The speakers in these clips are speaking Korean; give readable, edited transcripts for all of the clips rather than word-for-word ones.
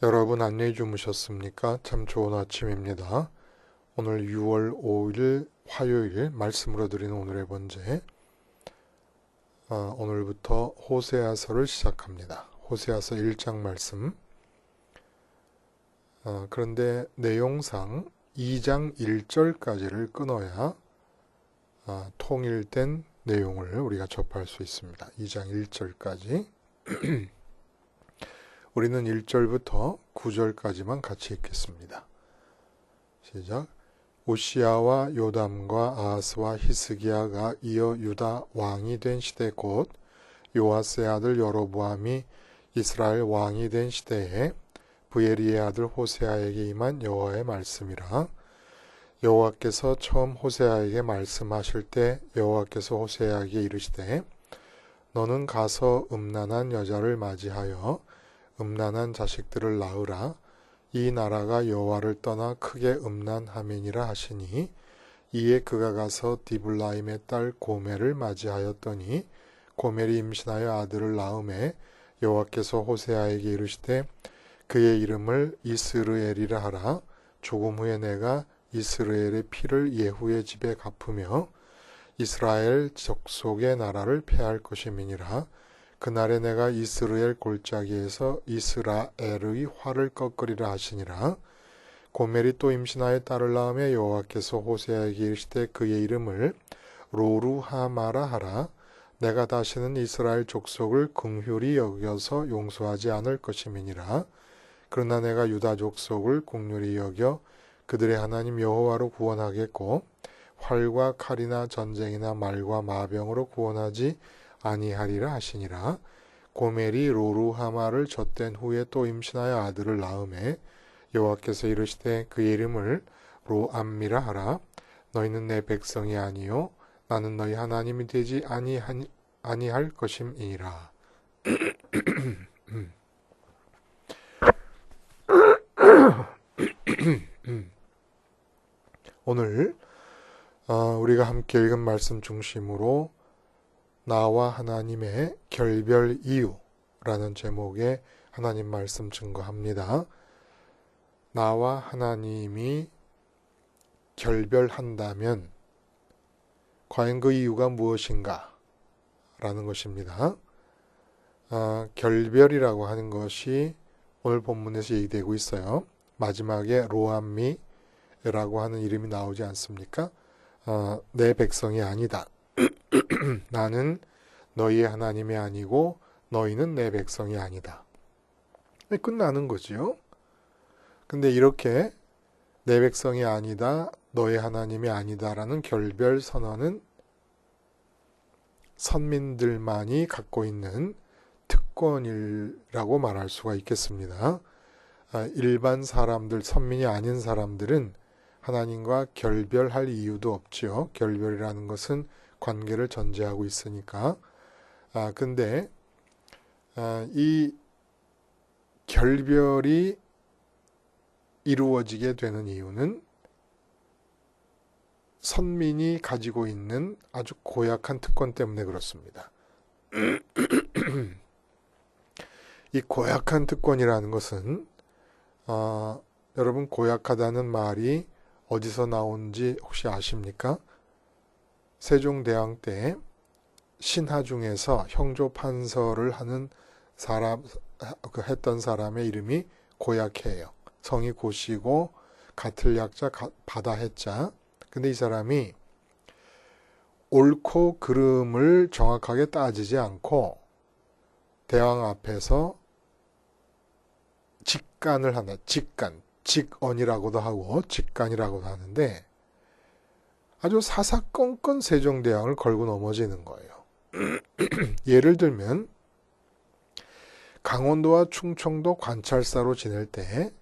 여러분 안녕히 주무셨습니까? 참 좋은 아침입니다. 오늘 6월 5일 화요일 말씀으로 드리는 오늘의 번제. 오늘부터 호세아서를 시작합니다. 호세아서 1장 말씀. 그런데 내용상 2장 1절까지를 끊어야 통일된 내용을 우리가 접할 수 있습니다. 2장 1절까지. 우리는 1절부터 9절까지만 같이 읽겠습니다. 시작. 오시아와 요담과 아하스와 히스기야가 이어 유다 왕이 된 시대 곧 요아스의 아들 여로보암이 이스라엘 왕이 된 시대에 브에리의 아들 호세아에게 임한 여호와의 말씀이라. 여호와께서 처음 호세아에게 말씀하실 때 여호와께서 호세아에게 이르시되 너는 가서 음란한 여자를 맞이하여 음란한 자식들을 낳으라. 이 나라가 여호와를 떠나 크게 음란하매니라 하시니 이에 그가 가서 디블라임의 딸 고멜을 맞이하였더니 고멜이 임신하여 아들을 낳음에 여호와께서 호세아에게 이르시되 그의 이름을 이스르엘이라 하라. 조금 후에 내가 이스라엘의 피를 예후의 집에 갚으며 이스라엘 족속의 나라를 폐할 것임이니라. 그날에 내가 이스라엘 골짜기에서 이스라엘의 활을 꺾으리라 하시니라. 고멜이 또 임신하여 딸을 낳으며 여호와께서 호세아에게 이르시되 그의 이름을 로루하마라 하라. 내가 다시는 이스라엘 족속을 긍휼히 여겨서 용서하지 않을 것임이니라. 그러나 내가 유다 족속을 긍휼히 여겨 그들의 하나님 여호와로 구원하겠고 활과 칼이나 전쟁이나 말과 마병으로 구원하지 아니하리라 하시니라. 고멜이 로루하마를 젖된 후에 또 임신하여 아들을 낳음에 여호와께서 이르시되 그의 이름을 로암미라 하라. 너희는 내 백성이 아니요 나는 너희 하나님이 되지 아니할 것임이니라. 오늘 우리가 함께 읽은 말씀 중심으로 나와 하나님의 결별 이유라는 제목의 하나님 말씀 증거합니다. 나와 하나님이 결별한다면 과연 그 이유가 무엇인가? 라는 것입니다. 결별이라고 하는 것이 오늘 본문에서 얘기되고 있어요. 마지막에 로암미라고 하는 이름이 나오지 않습니까? 내 백성이 아니다. 나는 너희의 하나님이 아니고 너희는 내 백성이 아니다. 끝나는 거지요. 근데 이렇게 내 백성이 아니다, 너의 하나님이 아니다라는 결별 선언은 선민들만이 갖고 있는 특권이라고 말할 수가 있겠습니다. 일반 사람들, 선민이 아닌 사람들은 하나님과 결별할 이유도 없지요. 결별이라는 것은 관계를 전제하고 있으니까. 근데 이 결별이 이루어지게 되는 이유는 선민이 가지고 있는 아주 고약한 특권 때문에 그렇습니다. 이 고약한 특권이라는 것은 여러분 고약하다는 말이 어디서 나온지 혹시 아십니까? 세종대왕 때 신하 중에서 형조 판서를 하는 했던 사람의 이름이 고약해요. 성이 고시고 같을 약자 바다 해자. 근데 이 사람이 옳고 그름을 정확하게 따지지 않고 대왕 앞에서 직간을 하는, 직언이라고도 하고 직간이라고도 하는데 아주 사사건건 세종대왕을 걸고 넘어지는 거예요. 예를 들면 강원도와 충청도 관찰사로 지낼 때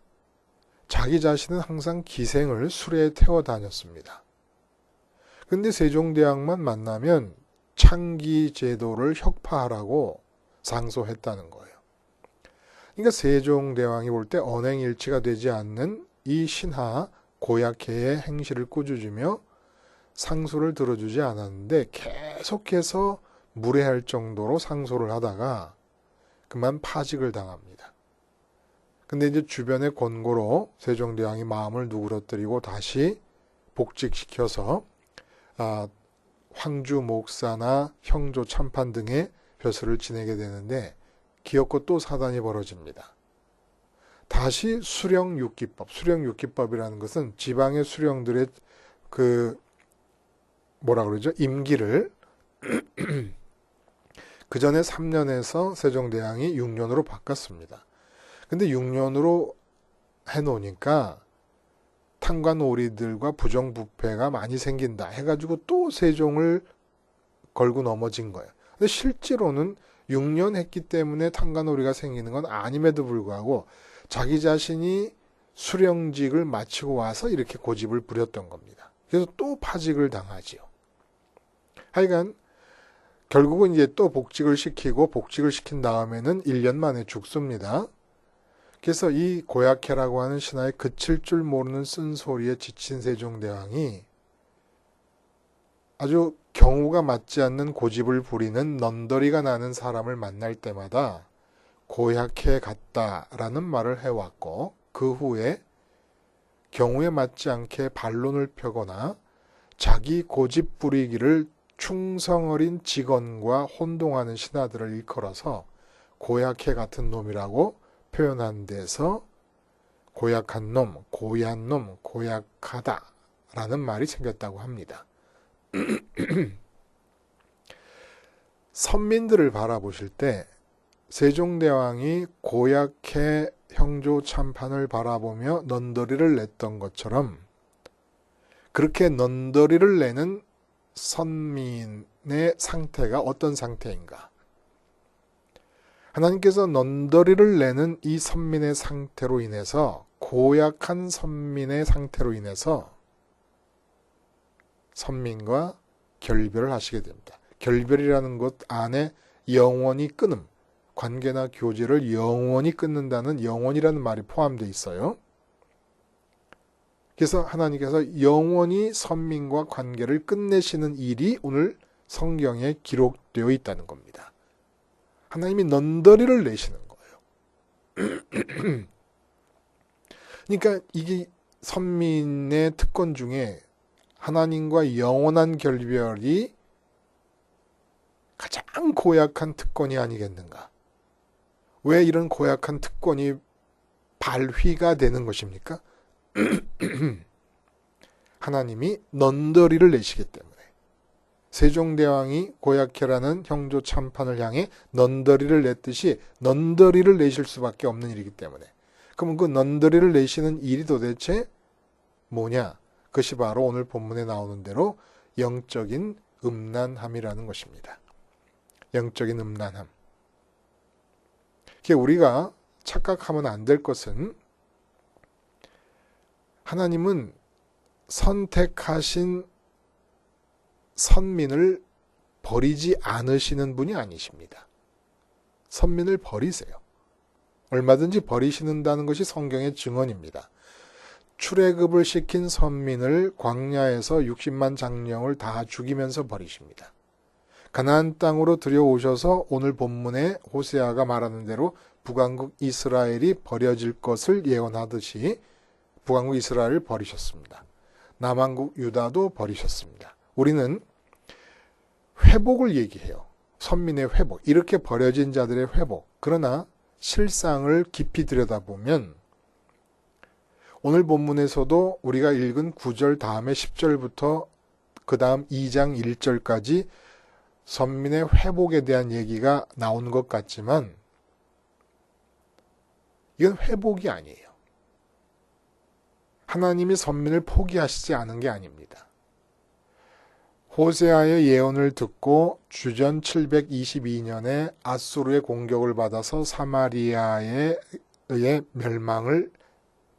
자기 자신은 항상 기생을 수레에 태워 다녔습니다. 근데 세종대왕만 만나면 창기 제도를 혁파하라고 상소했다는 거예요. 그러니까 세종대왕이 볼 때 언행일치가 되지 않는 이 신하 고약해의 행실을 꾸짖으며 상소를 들어주지 않았는데 계속해서 무례할 정도로 상소를 하다가 그만 파직을 당합니다. 근데 이제 주변의 권고로 세종대왕이 마음을 누그러뜨리고 다시 복직시켜서 황주 목사나 형조 참판 등의 벼슬을 지내게 되는데 기어코 또 사단이 벌어집니다. 다시 수령육기법, 수령육기법이라는 것은 지방의 수령들의 임기를 그 전에 3년에서 세종대왕이 6년으로 바꿨습니다. 근데 6년으로 해놓으니까 탕관오리들과 부정부패가 많이 생긴다 해가지고 또 세종을 걸고 넘어진 거예요. 근데 실제로는 6년 했기 때문에 탕관오리가 생기는 건 아님에도 불구하고 자기 자신이 수령직을 마치고 와서 이렇게 고집을 부렸던 겁니다. 그래서 또 파직을 당하지요. 하여간 결국은 이제 또 복직을 시킨 다음에는 1년 만에 죽습니다. 그래서 이 고약해라고 하는 신하의 그칠 줄 모르는 쓴소리에 지친 세종대왕이 아주 경우가 맞지 않는 고집을 부리는 넌더리가 나는 사람을 만날 때마다 고약해 같다라는 말을 해왔고, 그 후에 경우에 맞지 않게 반론을 펴거나 자기 고집 부리기를 충성어린 직원과 혼동하는 신하들을 일컬어서 고약해 같은 놈이라고 표현한 데서 고약한 놈, 고얀 놈, 고약하다라는 말이 생겼다고 합니다. 선민들을 바라보실 때 세종대왕이 고약해 형조 참판을 바라보며 넌더리를 냈던 것처럼 그렇게 넌더리를 내는 선민의 상태가 어떤 상태인가? 하나님께서 넌더리를 내는 이 선민의 상태로 인해서, 고약한 선민의 상태로 인해서 선민과 결별을 하시게 됩니다. 결별이라는 것 안에 영원히 끊음, 관계나 교제를 영원히 끊는다는 영원이라는 말이 포함되어 있어요. 그래서 하나님께서 영원히 선민과 관계를 끝내시는 일이 오늘 성경에 기록되어 있다는 겁니다. 하나님이 넌더리를 내시는 거예요. 그러니까 이게 선민의 특권 중에 하나님과 영원한 결별이 가장 고약한 특권이 아니겠는가? 왜 이런 고약한 특권이 발휘가 되는 것입니까? 하나님이 넌더리를 내시기 때문에. 세종대왕이 고약해라는 형조 참판을 향해 넌더리를 냈듯이 넌더리를 내실 수밖에 없는 일이기 때문에. 그러면 그 넌더리를 내시는 일이 도대체 뭐냐? 그것이 바로 오늘 본문에 나오는 대로 영적인 음란함이라는 것입니다. 영적인 음란함. 우리가 착각하면 안 될 것은 하나님은 선택하신 선민을 버리지 않으시는 분이 아니십니다. 선민을 버리세요. 얼마든지 버리시는다는 것이 성경의 증언입니다. 출애굽을 시킨 선민을 광야에서 60만 장령을 다 죽이면서 버리십니다. 가나안 땅으로 들여오셔서 오늘 본문에 호세아가 말하는 대로 북왕국 이스라엘이 버려질 것을 예언하듯이 북왕국 이스라엘을 버리셨습니다. 남왕국 유다도 버리셨습니다. 우리는 회복을 얘기해요. 선민의 회복, 이렇게 버려진 자들의 회복. 그러나 실상을 깊이 들여다보면 오늘 본문에서도 우리가 읽은 9절 다음에 10절부터 그 다음 2장 1절까지 선민의 회복에 대한 얘기가 나오는 것 같지만 이건 회복이 아니에요. 하나님이 선민을 포기하시지 않은 게 아닙니다. 호세아의 예언을 듣고 주전 722년에 아수르의 공격을 받아서 사마리아에 의해 멸망을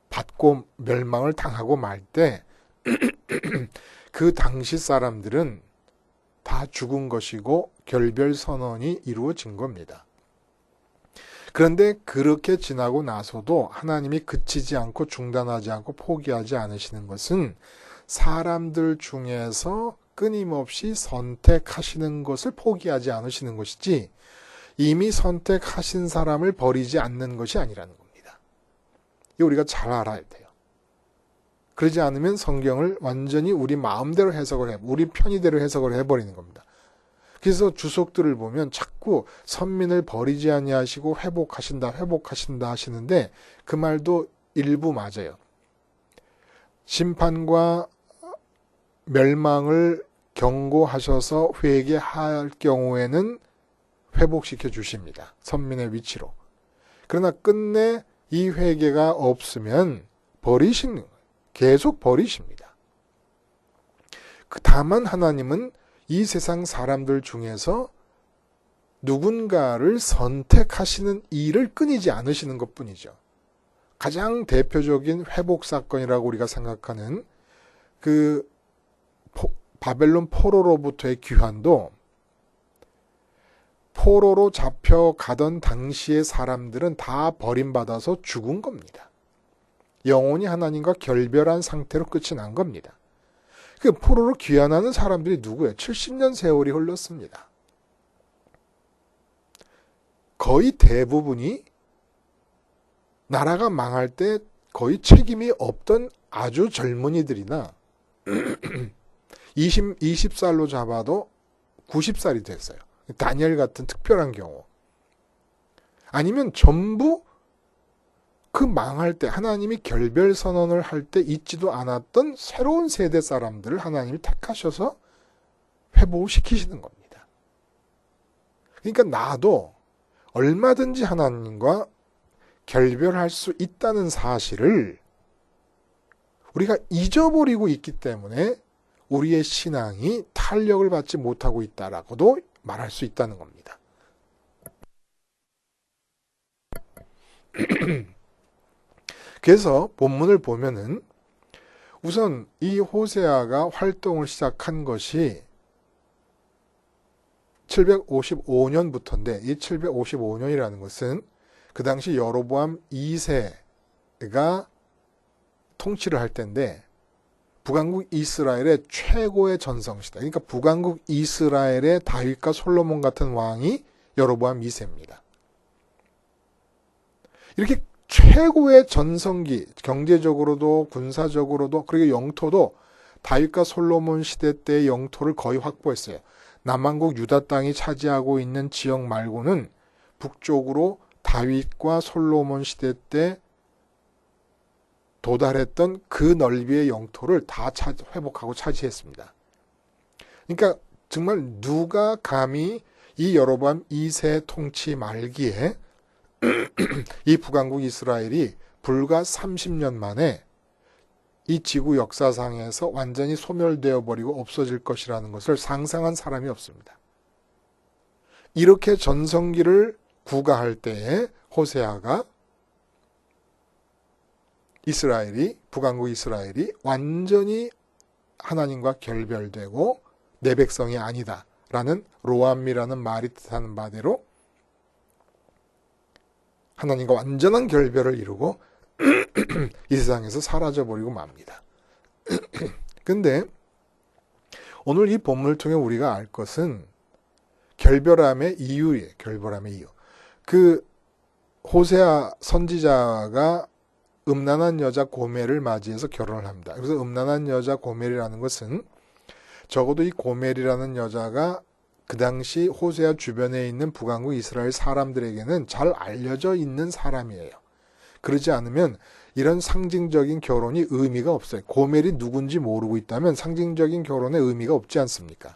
받고 멸망을 당하고 말 때 그 당시 사람들은 다 죽은 것이고 결별 선언이 이루어진 겁니다. 그런데 그렇게 지나고 나서도 하나님이 그치지 않고 중단하지 않고 포기하지 않으시는 것은 사람들 중에서 끊임없이 선택하시는 것을 포기하지 않으시는 것이지 이미 선택하신 사람을 버리지 않는 것이 아니라는 겁니다. 이 우리가 잘 알아야 돼요. 그러지 않으면 성경을 완전히 우리 마음대로 해석을 우리 편의대로 해석을 해버리는 겁니다. 그래서 주석들을 보면 자꾸 선민을 버리지 아니하시고 회복하신다 하시는데 그 말도 일부 맞아요. 심판과 멸망을 경고하셔서 회개할 경우에는 회복시켜 주십니다. 선민의 위치로. 그러나 끝내 이 회개가 없으면 버리시는 거예요. 계속 버리십니다. 다만 하나님은 이 세상 사람들 중에서 누군가를 선택하시는 일을 끊이지 않으시는 것뿐이죠. 가장 대표적인 회복 사건이라고 우리가 생각하는 그 바벨론 포로로부터의 귀환도 포로로 잡혀가던 당시의 사람들은 다 버림받아서 죽은 겁니다. 영혼이 하나님과 결별한 상태로 끝이 난 겁니다. 그 포로로 귀환하는 사람들이 누구예요? 70년 세월이 흘렀습니다. 거의 대부분이 나라가 망할 때 거의 책임이 없던 아주 젊은이들이나 20살로 잡아도 90살이 됐어요. 다니엘 같은 특별한 경우. 아니면 전부 그 망할 때 하나님이 결별 선언을 할 때 있지도 않았던 새로운 세대 사람들을 하나님이 택하셔서 회복을 시키시는 겁니다. 그러니까 나도 얼마든지 하나님과 결별할 수 있다는 사실을 우리가 잊어버리고 있기 때문에 우리의 신앙이 탄력을 받지 못하고 있다라고도 말할 수 있다는 겁니다. 그래서 본문을 보면은 우선 이 호세아가 활동을 시작한 것이 755년부터인데 이 755년이라는 것은 그 당시 여로보암 2세가 통치를 할 때인데 북왕국 이스라엘의 최고의 전성시대. 그러니까 북왕국 이스라엘의 다윗과 솔로몬 같은 왕이 여로보암 2세입니다. 이렇게 최고의 전성기, 경제적으로도 군사적으로도 그리고 영토도 다윗과 솔로몬 시대 때의 영토를 거의 확보했어요. 남왕국 유다 땅이 차지하고 있는 지역 말고는 북쪽으로 다윗과 솔로몬 시대 때 도달했던 그 넓이의 영토를 다 회복하고 차지했습니다. 그러니까 정말 누가 감히 이 여로보암 2세 통치 말기에 이 북왕국 이스라엘이 불과 30년 만에 이 지구 역사상에서 완전히 소멸되어 버리고 없어질 것이라는 것을 상상한 사람이 없습니다. 이렇게 전성기를 구가할 때에 호세아가 북왕국 이스라엘이 완전히 하나님과 결별되고 내 백성이 아니다라는 로암미라는 말이 뜻하는 바대로 하나님과 완전한 결별을 이루고 이 세상에서 사라져버리고 맙니다. 근데 오늘 이 본문을 통해 우리가 알 것은 결별함의 이유예요. 결별함의 이유. 그 호세아 선지자가 음란한 여자 고멜을 맞이해서 결혼을 합니다. 그래서 음란한 여자 고멜이라는 것은 적어도 이 고멜이라는 여자가 그 당시 호세아 주변에 있는 북왕국 이스라엘 사람들에게는 잘 알려져 있는 사람이에요. 그러지 않으면 이런 상징적인 결혼이 의미가 없어요. 고멜이 누군지 모르고 있다면 상징적인 결혼에 의미가 없지 않습니까?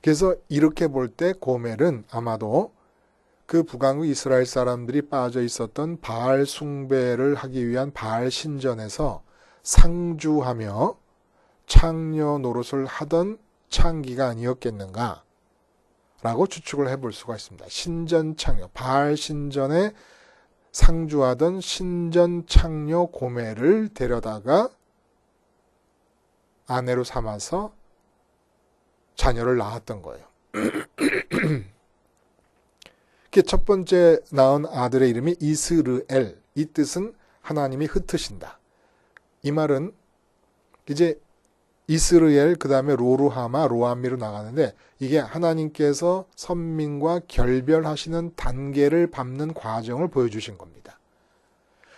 그래서 이렇게 볼 때 고멜은 아마도 그 북왕국 이스라엘 사람들이 빠져 있었던 바알 숭배를 하기 위한 바알 신전에서 상주하며 창녀 노릇을 하던 창기가 아니었겠는가 라고 추측을 해볼 수가 있습니다. 신전 창녀, 바알 신전에 상주하던 신전 창녀 고멜을 데려다가 아내로 삼아서 자녀를 낳았던 거예요. 첫 번째 낳은 아들의 이름이 이스르엘. 이 뜻은 하나님이 흩으신다. 이 말은 이제 이스르엘 그 다음에 로루하마, 로암미로 나가는데 이게 하나님께서 선민과 결별하시는 단계를 밟는 과정을 보여주신 겁니다.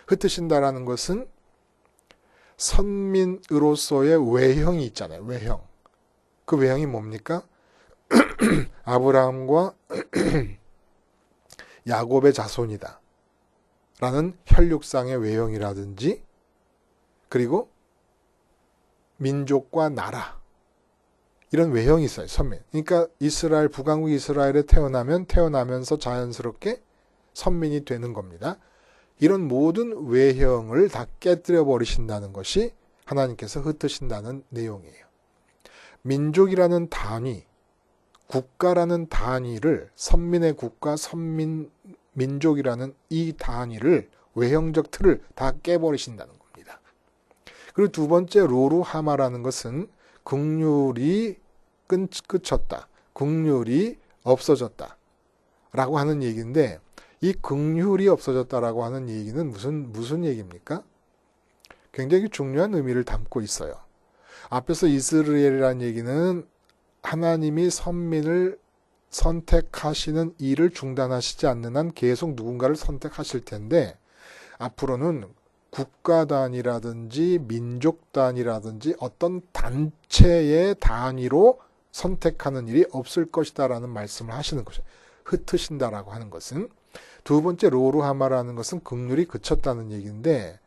흩으신다라는 것은 선민으로서의 외형이 있잖아요. 외형. 그 외형이 뭡니까? 아브라함과 야곱의 자손이다 라는 혈육상의 외형이라든지, 그리고 민족과 나라, 이런 외형이 있어요. 선민. 그러니까 이스라엘, 북왕국 이스라엘에 태어나면서 자연스럽게 선민이 되는 겁니다. 이런 모든 외형을 다 깨뜨려 버리신다는 것이 하나님께서 흩으신다는 내용이에요. 민족이라는 단위, 국가라는 단위를, 선민의 국가, 민족이라는 이 단위를, 외형적 틀을 다 깨버리신다는 겁니다. 그리고 두 번째 로루하마라는 것은 긍휼이 끝쳤다, 긍휼이 없어졌다 라고 하는 얘기인데, 이 긍휼이 없어졌다라고 하는 얘기는 무슨 얘기입니까? 굉장히 중요한 의미를 담고 있어요. 앞에서 이스라엘이라는 얘기는 하나님이 선민을 선택하시는 일을 중단하시지 않는 한 계속 누군가를 선택하실 텐데, 앞으로는 국가 단위라든지 민족 단위라든지 어떤 단체의 단위로 선택하는 일이 없을 것이다라는 말씀을 하시는 것이에요. 흩으신다라고 하는 것은. 두 번째 로루하마라는 것은 긍휼이 그쳤다는 얘기인데,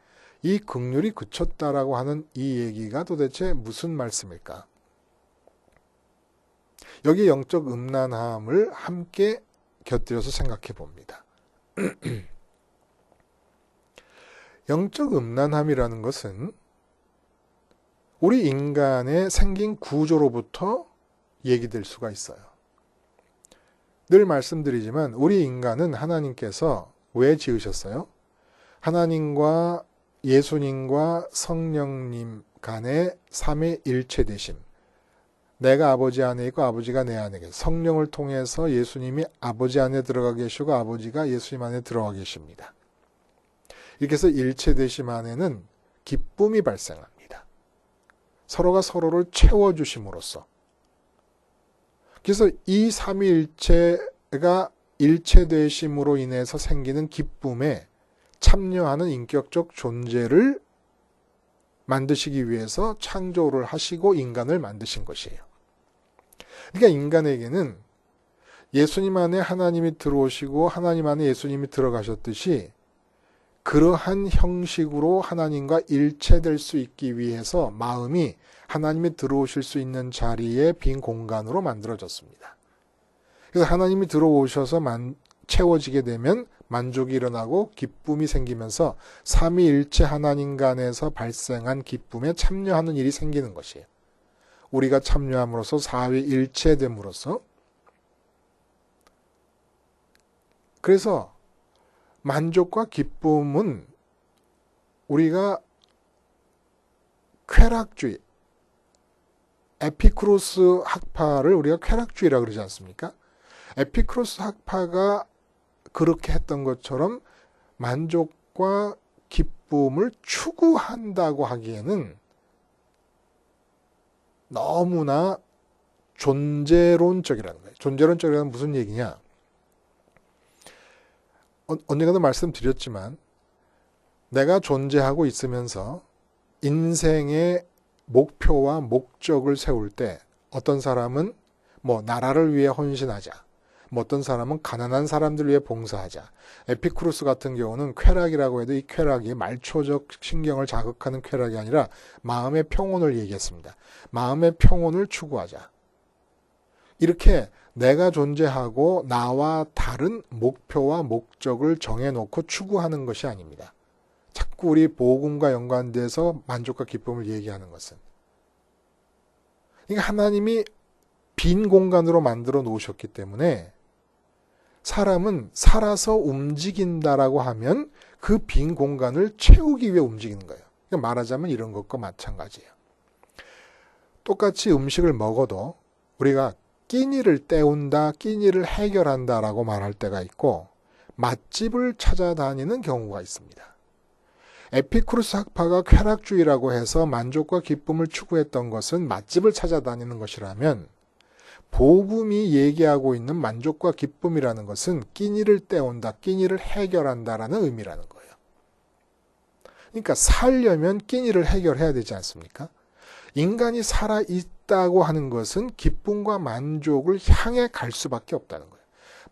이 긍휼이 그쳤다라고 하는 이 얘기가 도대체 무슨 말씀일까? 여기 영적 음란함을 함께 곁들여서 생각해 봅니다. 영적 음란함이라는 것은 우리 인간의 생긴 구조로부터 얘기될 수가 있어요. 늘 말씀드리지만 우리 인간은 하나님께서 왜 지으셨어요? 하나님과 예수님과 성령님 간의 삼위일체 되심. 내가 아버지 안에 있고 아버지가 내 안에 계세요. 성령을 통해서 예수님이 아버지 안에 들어가 계시고 아버지가 예수님 안에 들어가 계십니다. 이렇게 해서 일체되심 안에는 기쁨이 발생합니다. 서로가 서로를 채워주심으로써. 그래서 이 삼위일체가 일체되심으로 인해서 생기는 기쁨에 참여하는 인격적 존재를 만드시기 위해서 창조를 하시고 인간을 만드신 것이에요. 그러니까 인간에게는 예수님 안에 하나님이 들어오시고 하나님 안에 예수님이 들어가셨듯이 그러한 형식으로 하나님과 일체될 수 있기 위해서 마음이 하나님이 들어오실 수 있는 자리에 빈 공간으로 만들어졌습니다. 그래서 하나님이 들어오셔서 채워지게 되면 만족이 일어나고 기쁨이 생기면서 삼위일체 하나님 간에서 발생한 기쁨에 참여하는 일이 생기는 것이에요. 우리가 참여함으로써 사위일체됨으로써. 그래서 만족과 기쁨은 우리가 쾌락주의, 에피쿠로스 학파를 우리가 쾌락주의라고 그러지 않습니까? 에피쿠로스 학파가 그렇게 했던 것처럼 만족과 기쁨을 추구한다고 하기에는 너무나 존재론적이라는 거예요. 존재론적이라는 무슨 얘기냐? 언젠가도 말씀드렸지만 내가 존재하고 있으면서 인생의 목표와 목적을 세울 때 어떤 사람은 나라를 위해 헌신하자. 어떤 사람은 가난한 사람들 위해 봉사하자. 에피쿠로스 같은 경우는 쾌락이라고 해도 이 쾌락이 말초적 신경을 자극하는 쾌락이 아니라 마음의 평온을 얘기했습니다. 마음의 평온을 추구하자. 이렇게 내가 존재하고 나와 다른 목표와 목적을 정해놓고 추구하는 것이 아닙니다. 자꾸 우리 복음과 연관돼서 만족과 기쁨을 얘기하는 것은. 그러니까 하나님이 빈 공간으로 만들어 놓으셨기 때문에 사람은 살아서 움직인다라고 하면 그 빈 공간을 채우기 위해 움직이는 거예요. 그러니까 말하자면 이런 것과 마찬가지예요. 똑같이 음식을 먹어도 우리가 끼니를 때운다, 끼니를 해결한다라고 말할 때가 있고 맛집을 찾아다니는 경우가 있습니다. 에피쿠로스 학파가 쾌락주의라고 해서 만족과 기쁨을 추구했던 것은 맛집을 찾아다니는 것이라면 복음이 얘기하고 있는 만족과 기쁨이라는 것은 끼니를 때운다, 끼니를 해결한다라는 의미라는 거예요. 그러니까 살려면 끼니를 해결해야 되지 않습니까? 인간이 살아있다고 하는 것은 기쁨과 만족을 향해 갈 수밖에 없다는 거예요.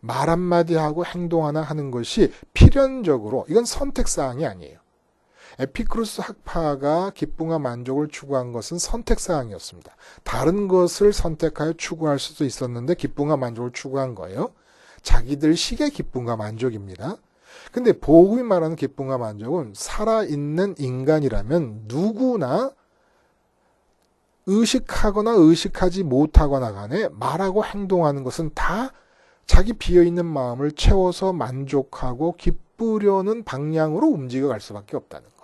말 한마디 하고 행동 하나 하는 것이 필연적으로, 이건 선택사항이 아니에요. 에피쿠로스 학파가 기쁨과 만족을 추구한 것은 선택사항이었습니다. 다른 것을 선택하여 추구할 수도 있었는데 기쁨과 만족을 추구한 거예요. 자기들 식의 기쁨과 만족입니다. 근데 복음이 말하는 기쁨과 만족은 살아있는 인간이라면 누구나 의식하거나 의식하지 못하거나 간에 말하고 행동하는 것은 다 자기 비어있는 마음을 채워서 만족하고 기쁘려는 방향으로 움직여갈 수밖에 없다는 거예요.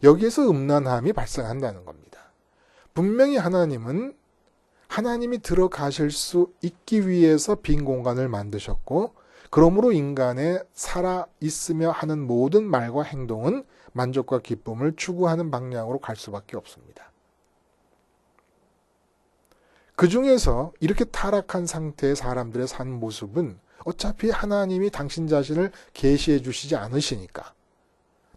여기에서 음란함이 발생한다는 겁니다. 분명히 하나님은 하나님이 들어가실 수 있기 위해서 빈 공간을 만드셨고, 그러므로 인간의 살아있으며 하는 모든 말과 행동은 만족과 기쁨을 추구하는 방향으로 갈 수밖에 없습니다. 그 중에서 이렇게 타락한 상태의 사람들의 산 모습은 어차피 하나님이 당신 자신을 계시해 주시지 않으시니까,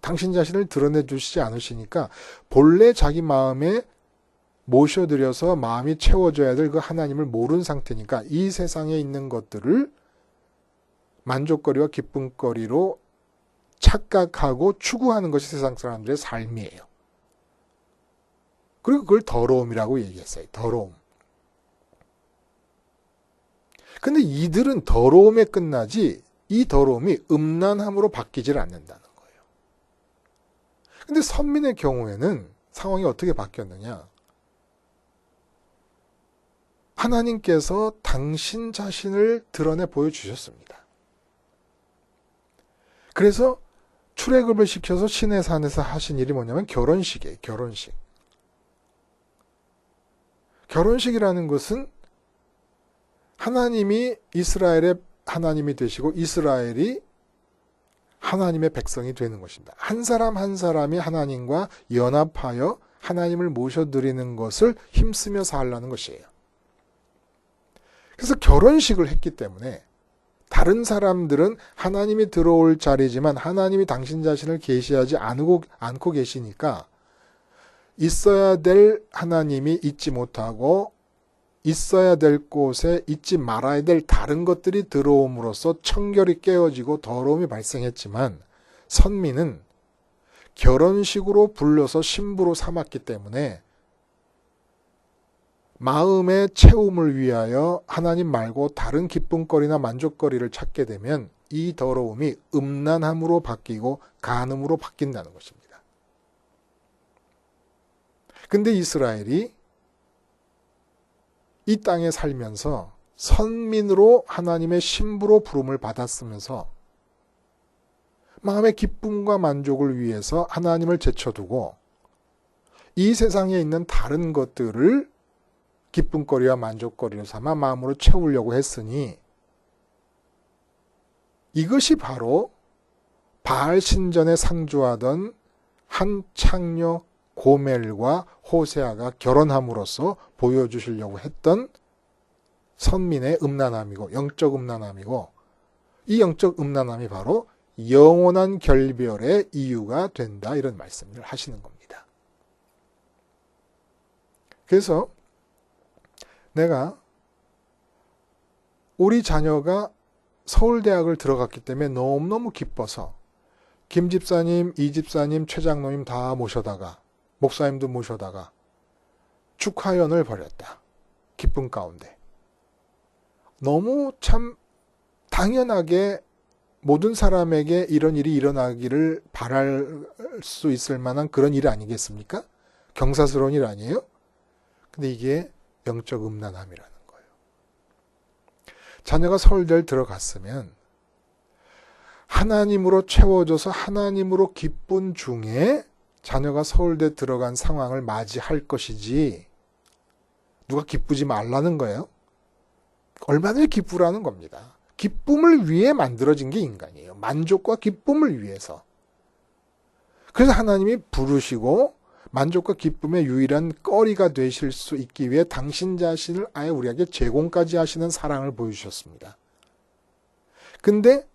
당신 자신을 드러내 주시지 않으시니까 본래 자기 마음에 모셔드려서 마음이 채워져야 될 그 하나님을 모르는 상태니까 이 세상에 있는 것들을 만족거리와 기쁨거리로 착각하고 추구하는 것이 세상 사람들의 삶이에요. 그리고 그걸 더러움이라고 얘기했어요. 더러움. 근데 이들은 더러움에 끝나지 이 더러움이 음란함으로 바뀌질 않는다는 거예요. 근데 선민의 경우에는 상황이 어떻게 바뀌었느냐? 하나님께서 당신 자신을 드러내 보여주셨습니다. 그래서 출애굽을 시켜서 시내 산에서 하신 일이 뭐냐면 결혼식이에요. 결혼식. 결혼식이라는 것은 하나님이 이스라엘의 하나님이 되시고 이스라엘이 하나님의 백성이 되는 것입니다. 한 사람 한 사람이 하나님과 연합하여 하나님을 모셔드리는 것을 힘쓰며 살라는 것이에요. 그래서 결혼식을 했기 때문에 다른 사람들은 하나님이 들어올 자리지만 하나님이 당신 자신을 계시하지 않고 계시니까 있어야 될 하나님이 있지 못하고 있어야 될 곳에 있지 말아야 될 다른 것들이 들어옴으로써 청결이 깨어지고 더러움이 발생했지만 선민은 결혼식으로 불러서 신부로 삼았기 때문에 마음의 채움을 위하여 하나님 말고 다른 기쁨거리나 만족거리를 찾게 되면 이 더러움이 음란함으로 바뀌고 간음으로 바뀐다는 것입니다. 근데 이스라엘이 이 땅에 살면서 선민으로 하나님의 신부로 부름을 받았으면서 마음의 기쁨과 만족을 위해서 하나님을 제쳐두고 이 세상에 있는 다른 것들을 기쁨거리와 만족거리로 삼아 마음으로 채우려고 했으니 이것이 바로 바알 신전에 상주하던 한 창녀 고멜과 호세아가 결혼함으로써 보여주시려고 했던 선민의 음란함이고 영적 음란함이고 이 영적 음란함이 바로 영원한 결별의 이유가 된다 이런 말씀을 하시는 겁니다. 그래서 내가 우리 자녀가 서울대학을 들어갔기 때문에 너무너무 기뻐서 김 집사님, 이 집사님, 최 장로님 다 모셔다가 목사님도 모셔다가 축하연을 벌였다. 기쁨 가운데. 너무 참 당연하게 모든 사람에게 이런 일이 일어나기를 바랄 수 있을 만한 그런 일 아니겠습니까? 경사스러운 일 아니에요? 근데 이게 영적 음란함이라는 거예요. 자녀가 서울대를 들어갔으면 하나님으로 채워져서 하나님으로 기쁜 중에 자녀가 서울대 들어간 상황을 맞이할 것이지 누가 기쁘지 말라는 거예요. 얼마나 기쁘라는 겁니다. 기쁨을 위해 만들어진 게 인간이에요. 만족과 기쁨을 위해서. 그래서 하나님이 부르시고 만족과 기쁨의 유일한 거리가 되실 수 있기 위해 당신 자신을 아예 우리에게 제공까지 하시는 사랑을 보여주셨습니다. 근데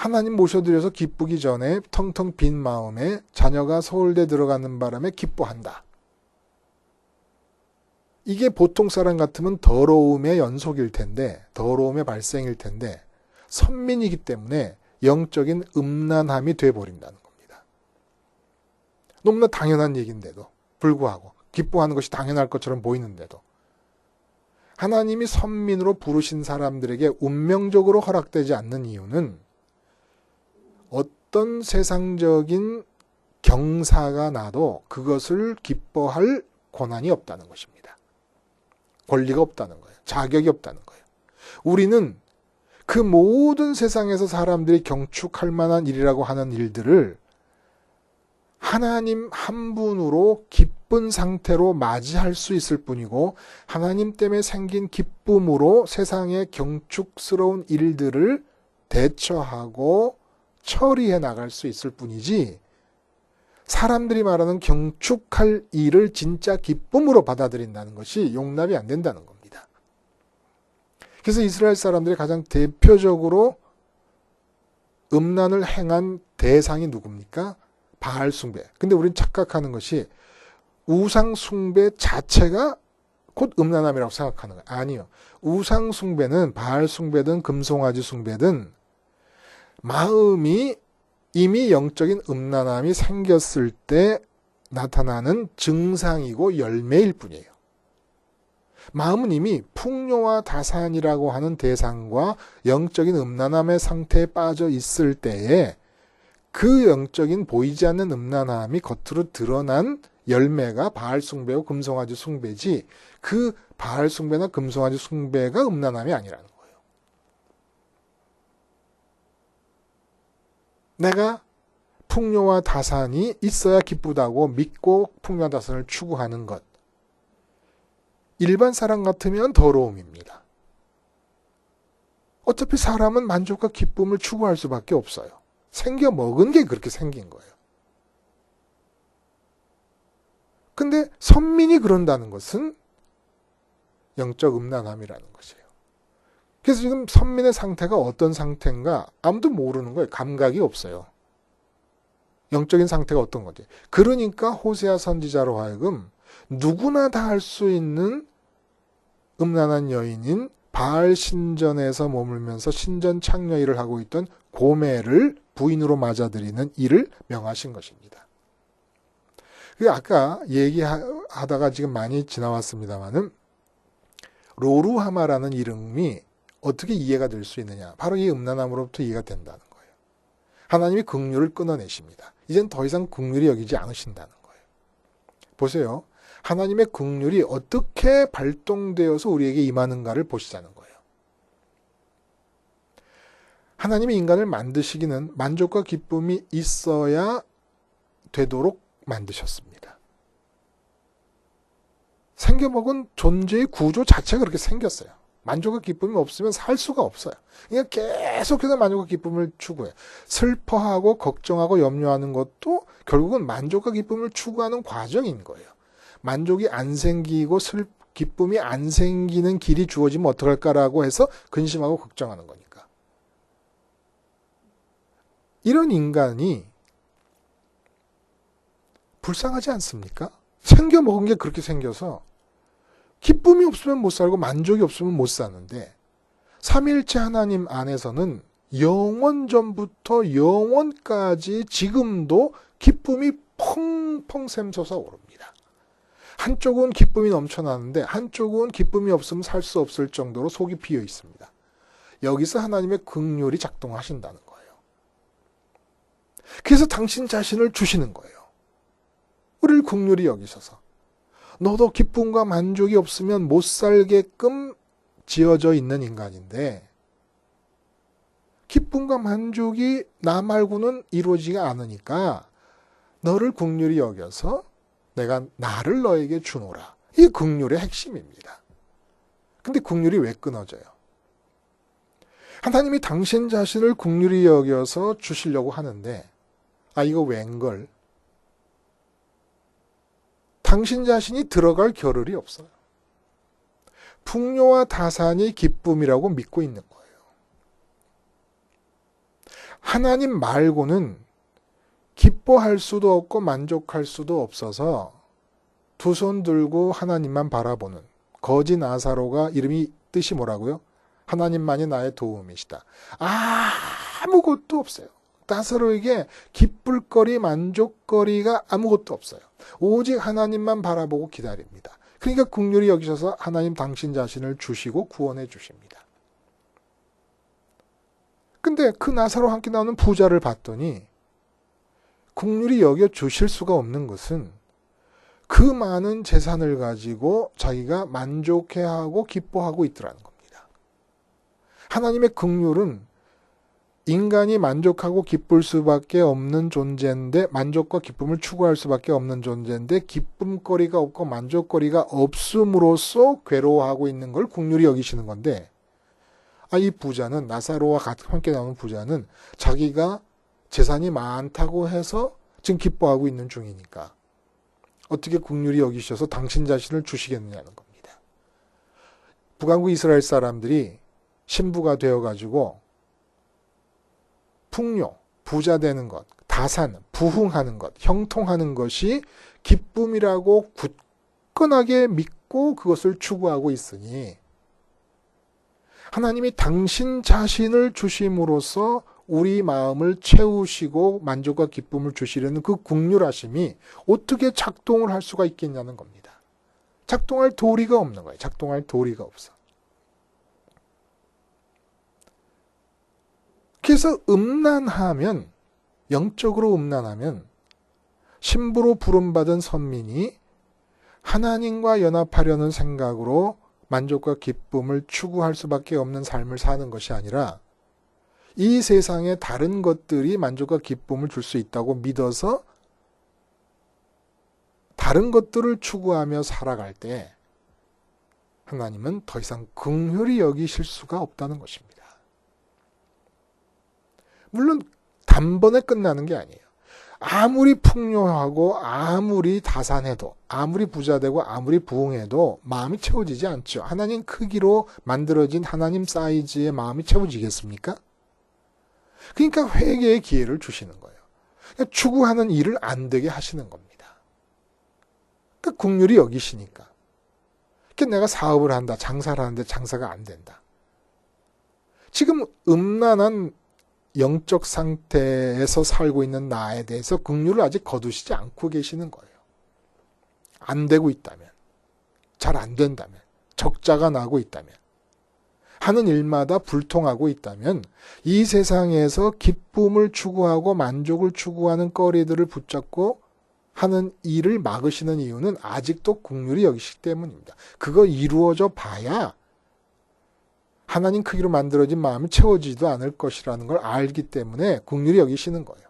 하나님 모셔드려서 기쁘기 전에 텅텅 빈 마음에 자녀가 서울대 들어가는 바람에 기뻐한다. 이게 보통 사람 같으면 더러움의 연속일 텐데, 더러움의 발생일 텐데 선민이기 때문에 영적인 음란함이 돼버린다는 겁니다. 너무나 당연한 얘기인데도 불구하고, 기뻐하는 것이 당연할 것처럼 보이는데도 하나님이 선민으로 부르신 사람들에게 운명적으로 허락되지 않는 이유는 어떤 세상적인 경사가 나도 그것을 기뻐할 권한이 없다는 것입니다. 권리가 없다는 거예요. 자격이 없다는 거예요. 우리는 그 모든 세상에서 사람들이 경축할 만한 일이라고 하는 일들을 하나님 한 분으로 기쁜 상태로 맞이할 수 있을 뿐이고, 하나님 때문에 생긴 기쁨으로 세상의 경축스러운 일들을 대처하고 처리해 나갈 수 있을 뿐이지, 사람들이 말하는 경축할 일을 진짜 기쁨으로 받아들인다는 것이 용납이 안 된다는 겁니다. 그래서 이스라엘 사람들이 가장 대표적으로 음란을 행한 대상이 누굽니까? 바알 숭배. 근데 우리는 착각하는 것이 우상 숭배 자체가 곧 음란함이라고 생각하는 거예요. 아니요. 우상 숭배는 바알 숭배든 금송아지 숭배든 마음이 이미 영적인 음란함이 생겼을 때 나타나는 증상이고 열매일 뿐이에요. 마음은 이미 풍요와 다산이라고 하는 대상과 영적인 음란함의 상태에 빠져 있을 때에 그 영적인 보이지 않는 음란함이 겉으로 드러난 열매가 바알 숭배와 금송아지 숭배지, 그 바알 숭배나 금송아지 숭배가 음란함이 아니라는 거예요. 내가 풍요와 다산이 있어야 기쁘다고 믿고 풍요와 다산을 추구하는 것, 일반 사람 같으면 더러움입니다. 어차피 사람은 만족과 기쁨을 추구할 수밖에 없어요. 생겨 먹은 게 그렇게 생긴 거예요. 근데 선민이 그런다는 것은 영적 음란함이라는 것이에요. 그래서 지금 선민의 상태가 어떤 상태인가 아무도 모르는 거예요. 감각이 없어요. 영적인 상태가 어떤 거지. 그러니까 호세아 선지자로 하여금 누구나 다 할 수 있는 음란한 여인인 바알 신전에서 머물면서 신전 창녀 일을 하고 있던 고멜을 부인으로 맞아들이는 일을 명하신 것입니다. 아까 얘기하다가 지금 많이 지나왔습니다만은 로루하마라는 이름이 어떻게 이해가 될 수 있느냐. 바로 이 음란함으로부터 이해가 된다는 거예요. 하나님이 긍휼을 끊어내십니다. 이젠 더 이상 긍휼히 여기지 않으신다는 거예요. 보세요. 하나님의 긍휼이 어떻게 발동되어서 우리에게 임하는가를 보시자는 거예요. 하나님이 인간을 만드시기는 만족과 기쁨이 있어야 되도록 만드셨습니다. 생겨먹은 존재의 구조 자체가 그렇게 생겼어요. 만족과 기쁨이 없으면 살 수가 없어요. 그러니까 계속해서 만족과 기쁨을 추구해요. 슬퍼하고 걱정하고 염려하는 것도 결국은 만족과 기쁨을 추구하는 과정인 거예요. 만족이 안 생기고 기쁨이 안 생기는 길이 주어지면 어떡할까라고 해서 근심하고 걱정하는 거니까. 이런 인간이 불쌍하지 않습니까? 생겨먹은 게 그렇게 생겨서 기쁨이 없으면 못 살고 만족이 없으면 못 사는데, 삼위일체 하나님 안에서는 영원 전부터 영원까지 지금도 기쁨이 펑펑 샘솟아 오릅니다. 한쪽은 기쁨이 넘쳐나는데 한쪽은 기쁨이 없으면 살 수 없을 정도로 속이 비어 있습니다. 여기서 하나님의 긍휼이 작동하신다는 거예요. 그래서 당신 자신을 주시는 거예요. 우리를 긍휼히 여기셔서 너도 기쁨과 만족이 없으면 못 살게끔 지어져 있는 인간인데, 기쁨과 만족이 나 말고는 이루어지가 않으니까 너를 긍휼히 여겨서 내가 나를 너에게 주노라. 이게 긍휼의 핵심입니다. 근데 긍휼이 왜 끊어져요? 하나님이 당신 자신을 긍휼히 여겨서 주시려고 하는데, 이거 웬걸? 당신 자신이 들어갈 겨를이 없어요. 풍요와 다산이 기쁨이라고 믿고 있는 거예요. 하나님 말고는 기뻐할 수도 없고 만족할 수도 없어서 두 손 들고 하나님만 바라보는 거지 나사로가 이름이 뜻이 뭐라고요? 하나님만이 나의 도움이시다. 아무것도 없어요. 나사로에게 기쁠 거리, 만족거리가 아무것도 없어요. 오직 하나님만 바라보고 기다립니다. 그러니까 긍휼히 여기셔서 하나님 당신 자신을 주시고 구원해 주십니다. 근데 그 나사로와 함께 나오는 부자를 봤더니 긍휼히 여겨 주실 수가 없는 것은 그 많은 재산을 가지고 자기가 만족해하고 기뻐하고 있더라는 겁니다. 하나님의 긍휼은 인간이 만족하고 기쁠 수밖에 없는 존재인데, 만족과 기쁨을 추구할 수밖에 없는 존재인데 기쁨거리가 없고 만족거리가 없음으로써 괴로워하고 있는 걸 긍휼히 여기시는 건데, 이 부자는, 나사로와 함께 나오는 부자는 자기가 재산이 많다고 해서 지금 기뻐하고 있는 중이니까 어떻게 긍휼히 여기셔서 당신 자신을 주시겠느냐는 겁니다. 북왕국 이스라엘 사람들이 신부가 되어가지고 풍요, 부자 되는 것, 다산, 부흥하는 것, 형통하는 것이 기쁨이라고 굳건하게 믿고 그것을 추구하고 있으니 하나님이 당신 자신을 주심으로써 우리 마음을 채우시고 만족과 기쁨을 주시려는 그 긍휼하심이 어떻게 작동을 할 수가 있겠냐는 겁니다. 작동할 도리가 없는 거예요. 작동할 도리가 없어. 그래서 음란하면, 영적으로 음란하면 신부로 부름받은 선민이 하나님과 연합하려는 생각으로 만족과 기쁨을 추구할 수밖에 없는 삶을 사는 것이 아니라 이 세상의 다른 것들이 만족과 기쁨을 줄 수 있다고 믿어서 다른 것들을 추구하며 살아갈 때 하나님은 더 이상 긍휼히 여기실 수가 없다는 것입니다. 물론 단번에 끝나는 게 아니에요. 아무리 풍요하고 아무리 다산해도, 아무리 부자되고 아무리 부흥해도 마음이 채워지지 않죠. 하나님 크기로 만들어진 하나님 사이즈의 마음이 채워지겠습니까? 그러니까 회개의 기회를 주시는 거예요. 그러니까 추구하는 일을 안 되게 하시는 겁니다. 그러니까 긍휼히 여기시니까. 그러니까 내가 사업을 한다, 장사를 하는데 장사가 안 된다. 지금 음란한 영적 상태에서 살고 있는 나에 대해서 긍휼을 아직 거두시지 않고 계시는 거예요. 안 되고 있다면, 잘 안 된다면, 적자가 나고 있다면, 하는 일마다 불통하고 있다면 이 세상에서 기쁨을 추구하고 만족을 추구하는 거리들을 붙잡고 하는 일을 막으시는 이유는 아직도 긍휼히 여기시기 때문입니다. 그거 이루어져 봐야 하나님 크기로 만들어진 마음이 채워지지도 않을 것이라는 걸 알기 때문에 긍휼히 여기시는 거예요.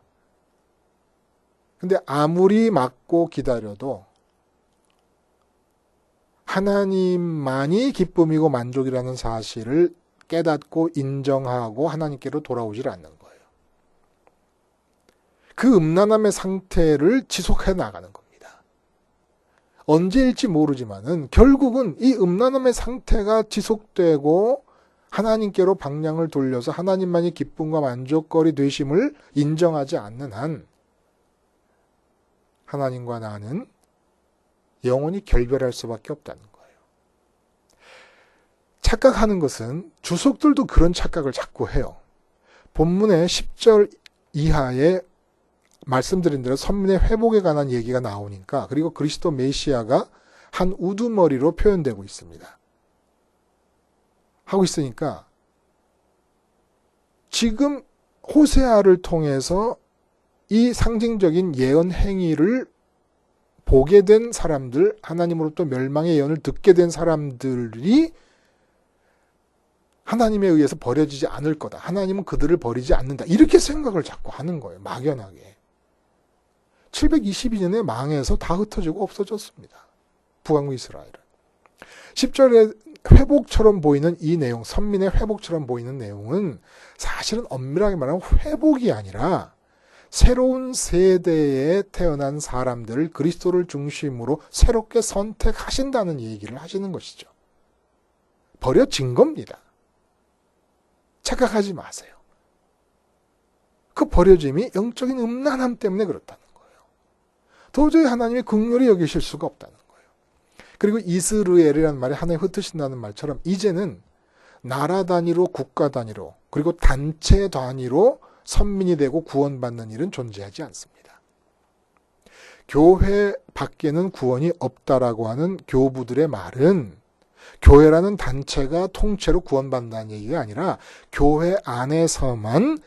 근데 아무리 막고 기다려도 하나님만이 기쁨이고 만족이라는 사실을 깨닫고 인정하고 하나님께로 돌아오질 않는 거예요. 그 음란함의 상태를 지속해 나가는 겁니다. 언제일지 모르지만은 결국은 이 음란함의 상태가 지속되고 하나님께로 방향을 돌려서 하나님만이 기쁨과 만족거리 되심을 인정하지 않는 한 하나님과 나는 영원히 결별할 수밖에 없다는 거예요. 착각하는 것은 주석들도 그런 착각을 자꾸 해요. 본문의 10절 이하에 말씀드린 대로 선민의 회복에 관한 얘기가 나오니까, 그리고 그리스도 메시아가 한 우두머리로 표현되고 있습니다. 하고 있으니까 지금 호세아를 통해서 이 상징적인 예언 행위를 보게 된 사람들, 하나님으로부터 멸망의 예언을 듣게 된 사람들이 하나님에 의해서 버려지지 않을 거다. 하나님은 그들을 버리지 않는다. 이렇게 생각을 자꾸 하는 거예요. 막연하게. 722년에 망해서 다 흩어지고 없어졌습니다. 북왕국 이스라엘은. 10절에 회복처럼 보이는 이 내용, 선민의 회복처럼 보이는 내용은 사실은 엄밀하게 말하면 회복이 아니라 새로운 세대에 태어난 사람들을 그리스도를 중심으로 새롭게 선택하신다는 얘기를 하시는 것이죠. 버려진 겁니다. 착각하지 마세요. 그 버려짐이 영적인 음란함 때문에 그렇다는 거예요. 도저히 하나님이 긍휼히 여기실 수가 없다는 거예요. 그리고 이스라엘이라는 말이 하나님 흩으신다는 말처럼 이제는 나라 단위로, 국가 단위로, 그리고 단체 단위로 선민이 되고 구원받는 일은 존재하지 않습니다. 교회 밖에는 구원이 없다라고 하는 교부들의 말은 교회라는 단체가 통째로 구원받는다는 얘기가 아니라 교회 안에서만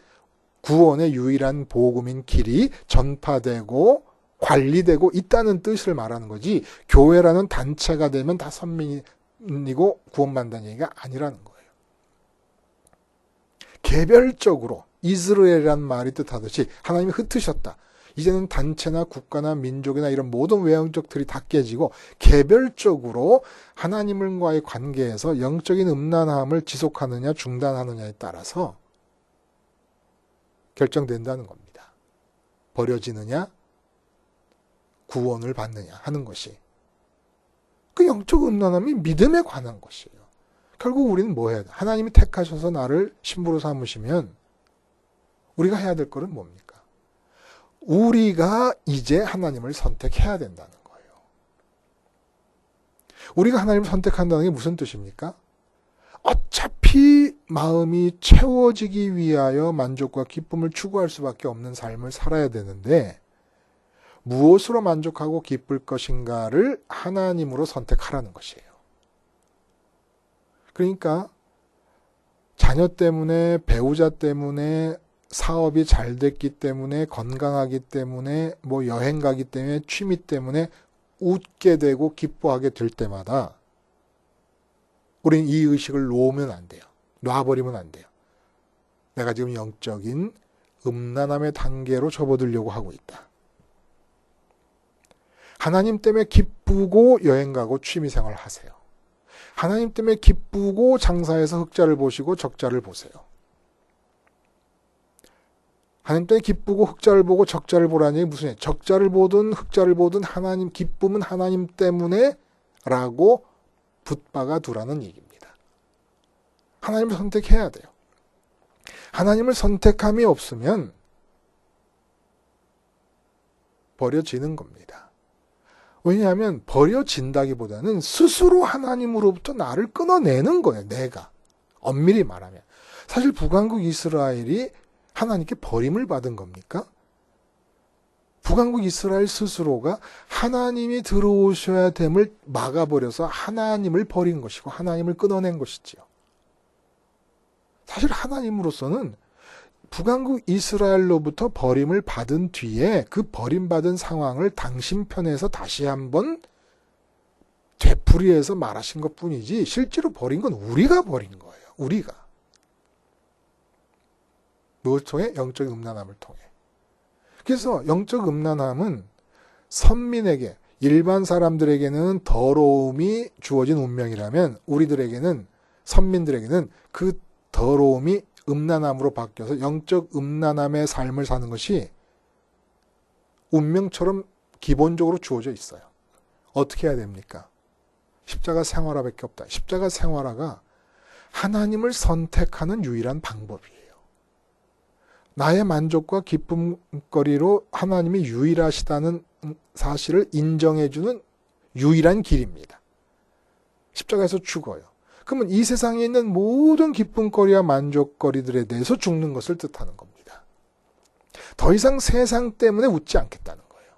구원의 유일한 복음인 길이 전파되고 관리되고 있다는 뜻을 말하는 거지, 교회라는 단체가 되면 다 선민이고 구원받는다는 얘기가 아니라는 거예요. 개별적으로 이스라엘이라는 말이 뜻하듯이 하나님이 흩으셨다. 이제는 단체나 국가나 민족이나 이런 모든 외형적 틀이 다 깨지고 개별적으로 하나님과의 관계에서 영적인 음란함을 지속하느냐 중단하느냐에 따라서 결정된다는 겁니다. 버려지느냐 구원을 받느냐 하는 것이. 그 영적 음란함이 믿음에 관한 것이에요. 결국 우리는 뭐 해야 돼? 하나님이 택하셔서 나를 신부로 삼으시면 우리가 해야 될 것은 뭡니까? 우리가 이제 하나님을 선택해야 된다는 거예요. 우리가 하나님을 선택한다는 게 무슨 뜻입니까? 어차피 마음이 채워지기 위하여 만족과 기쁨을 추구할 수밖에 없는 삶을 살아야 되는데 무엇으로 만족하고 기쁠 것인가를 하나님으로 선택하라는 것이에요. 그러니까 자녀 때문에, 배우자 때문에, 사업이 잘 됐기 때문에, 건강하기 때문에, 뭐 여행 가기 때문에, 취미 때문에 웃게 되고 기뻐하게 될 때마다 우리는 이 의식을 놓으면 안 돼요. 놔버리면 안 돼요. 내가 지금 영적인 음란함의 단계로 접어들려고 하고 있다. 하나님 때문에 기쁘고 여행 가고 취미 생활 하세요. 하나님 때문에 기쁘고 장사해서 흑자를 보시고 적자를 보세요. 하나님 때문에 기쁘고 흑자를 보고 적자를 보라는 얘기 무슨 얘기예요? 적자를 보든 흑자를 보든 하나님, 기쁨은 하나님 때문에 라고 붙박아 두라는 얘기입니다. 하나님을 선택해야 돼요. 하나님을 선택함이 없으면 버려지는 겁니다. 왜냐하면 버려진다기보다는 스스로 하나님으로부터 나를 끊어내는 거예요. 내가. 엄밀히 말하면. 사실 북왕국 이스라엘이 하나님께 버림을 받은 겁니까? 북왕국 이스라엘 스스로가 하나님이 들어오셔야 됨을 막아버려서 하나님을 버린 것이고 하나님을 끊어낸 것이지요. 사실 하나님으로서는 북왕국 이스라엘로부터 버림을 받은 뒤에 그 버림받은 상황을 당신 편에서 다시 한번 되풀이해서 말하신 것뿐이지 실제로 버린 건 우리가 버린 거예요. 우리가. 무엇을 통해? 영적 음란함을 통해. 그래서 영적 음란함은 선민에게, 일반 사람들에게는 더러움이 주어진 운명이라면 우리들에게는, 선민들에게는 그 더러움이 음란함으로 바뀌어서 영적 음란함의 삶을 사는 것이 운명처럼 기본적으로 주어져 있어요. 어떻게 해야 됩니까? 십자가 생활화밖에 없다. 십자가 생활화가 하나님을 선택하는 유일한 방법이에요. 나의 만족과 기쁨거리로 하나님이 유일하시다는 사실을 인정해주는 유일한 길입니다. 십자가에서 죽어요. 그러면 이 세상에 있는 모든 기쁨거리와 만족거리들에 대해서 죽는 것을 뜻하는 겁니다. 더 이상 세상 때문에 웃지 않겠다는 거예요.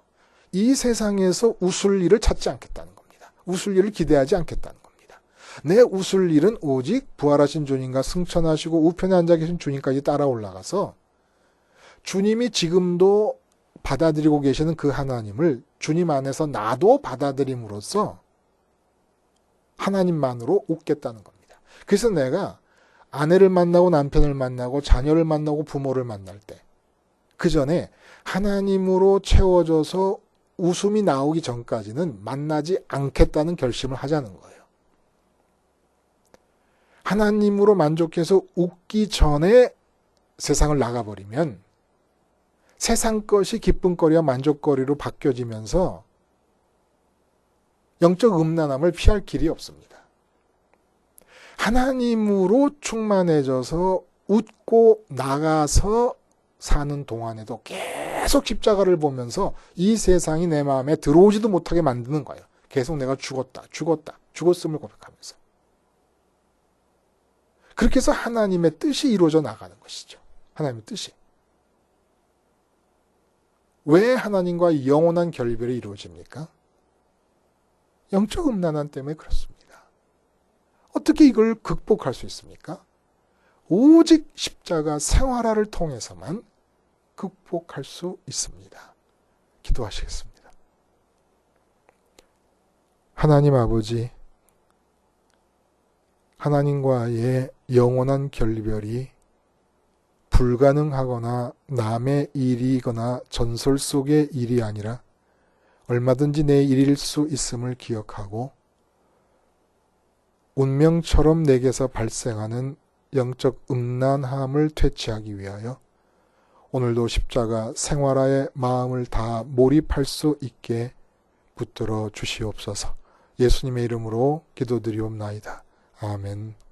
이 세상에서 웃을 일을 찾지 않겠다는 겁니다. 웃을 일을 기대하지 않겠다는 겁니다. 내 웃을 일은 오직 부활하신 주님과 승천하시고 우편에 앉아 계신 주님까지 따라 올라가서 주님이 지금도 받아들이고 계시는 그 하나님을 주님 안에서 나도 받아들임으로써 하나님만으로 웃겠다는 겁니다. 그래서 내가 아내를 만나고 남편을 만나고 자녀를 만나고 부모를 만날 때 그 전에 하나님으로 채워져서 웃음이 나오기 전까지는 만나지 않겠다는 결심을 하자는 거예요. 하나님으로 만족해서 웃기 전에 세상을 나가버리면 세상 것이 기쁨거리와 만족거리로 바뀌어지면서 영적 음란함을 피할 길이 없습니다. 하나님으로 충만해져서 웃고 나가서 사는 동안에도 계속 십자가를 보면서 이 세상이 내 마음에 들어오지도 못하게 만드는 거예요. 계속 내가 죽었음을 고백하면서. 그렇게 해서 하나님의 뜻이 이루어져 나가는 것이죠. 하나님의 뜻이. 왜 하나님과 영원한 결별이 이루어집니까? 영적 음란함 때문에 그렇습니다. 어떻게 이걸 극복할 수 있습니까? 오직 십자가 생활화를 통해서만 극복할 수 있습니다. 기도하시겠습니다. 하나님 아버지, 하나님과의 영원한 결별이 불가능하거나 남의 일이거나 전설 속의 일이 아니라 얼마든지 내 일일 수 있음을 기억하고 운명처럼 내게서 발생하는 영적 음란함을 퇴치하기 위하여 오늘도 십자가 생활화에 마음을 다 몰입할 수 있게 붙들어 주시옵소서. 예수님의 이름으로 기도드리옵나이다. 아멘.